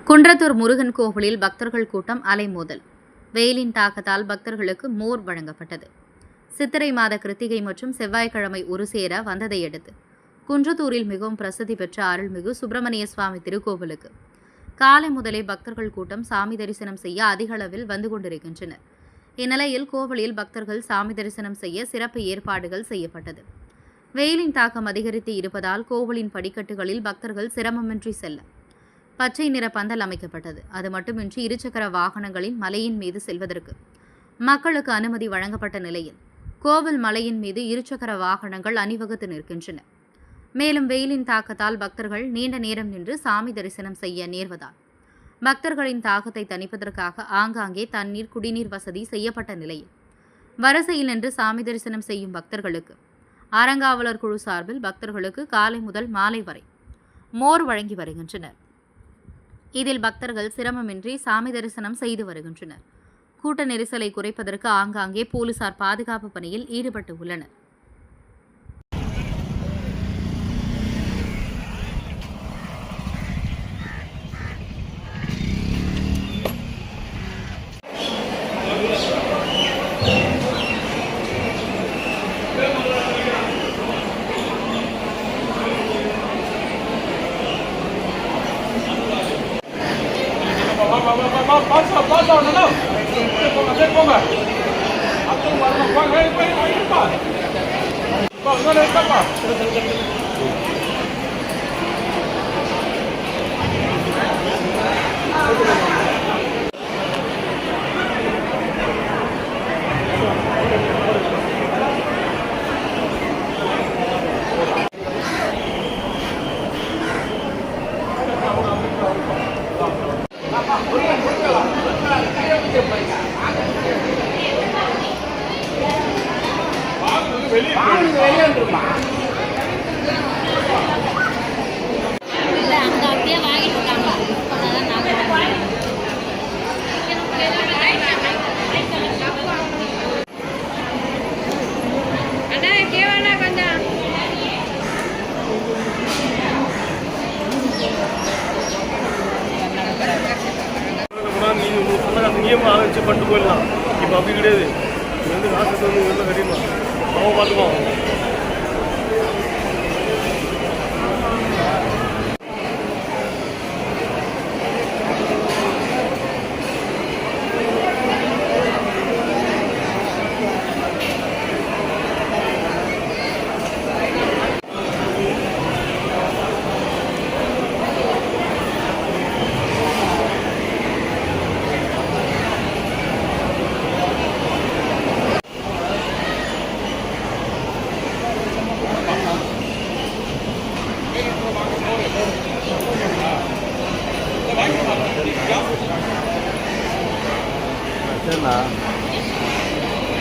குன்றத்தூர் முருகன் கோவிலில் பக்தர்கள் கூட்டம் அலைமோதல். வெயிலின் தாக்கத்தால் பக்தர்களுக்கு மோர் வழங்கப்பட்டது. சித்திரை மாத கிருத்திகை மற்றும் செவ்வாய்க்கிழமை ஒரு சேர வந்ததையடுத்து குன்றத்தூரில் மிகவும் பிரசித்தி பெற்ற அருள்மிகு சுப்பிரமணிய சுவாமி திருக்கோவிலுக்கு காலை முதலே பக்தர்கள் கூட்டம் சாமி தரிசனம் செய்ய அதிக அளவில் வந்து கொண்டிருக்கின்றனர். இந்நிலையில் கோவிலில் பக்தர்கள் சாமி தரிசனம் செய்ய சிறப்பு ஏற்பாடுகள் செய்யப்பட்டது. வெயிலின் தாக்கம் அதிகரித்து இருப்பதால் கோவிலின் படிக்கட்டுகளில் பக்தர்கள் சிரமமின்றி செல்ல பச்சை நிற பந்தல் அமைக்கப்பட்டது. அது மட்டுமின்றி இருசக்கர வாகனங்களின் மலையின் மீது செல்வதற்கு மக்களுக்கு அனுமதி வழங்கப்பட்ட நிலையில் கோவில் மலையின் மீது இருசக்கர வாகனங்கள் அணிவகுத்து நிற்கின்றன. மேலும் வெயிலின் தாக்கத்தால் பக்தர்கள் நீண்ட நேரம் நின்று சாமி தரிசனம் செய்ய நேர்வதால் பக்தர்களின் தாகத்தை தணிப்பதற்காக ஆங்காங்கே தண்ணீர், குடிநீர் வசதி செய்யப்பட்ட நிலையில் வரிசையில் நின்று சாமி தரிசனம் செய்யும் பக்தர்களுக்கு அறங்காவலர் குழு சார்பில் பக்தர்களுக்கு காலை முதல் மாலை வரை மோர் வழங்கி வருகின்றனர். இதில் பக்தர்கள் சிரமமின்றி சாமி தரிசனம் செய்து வருகின்றனர். கூட்ட நெரிசலை குறைப்பதற்கு ஆங்காங்கே போலீசார் பாதுகாப்பு பணியில் ஈடுபட்டு உள்ளனர். Pasa, no. Ponga. No le escapa. நீயும் ஆரம்பிச்சு பண்ணிட்டு போயிடலாம். இப்போ அப்படி கிடையாது. வந்து காசு வந்து எவ்வளோ கட்டிடலாம். அவன் பார்த்துக்குவான்.真的。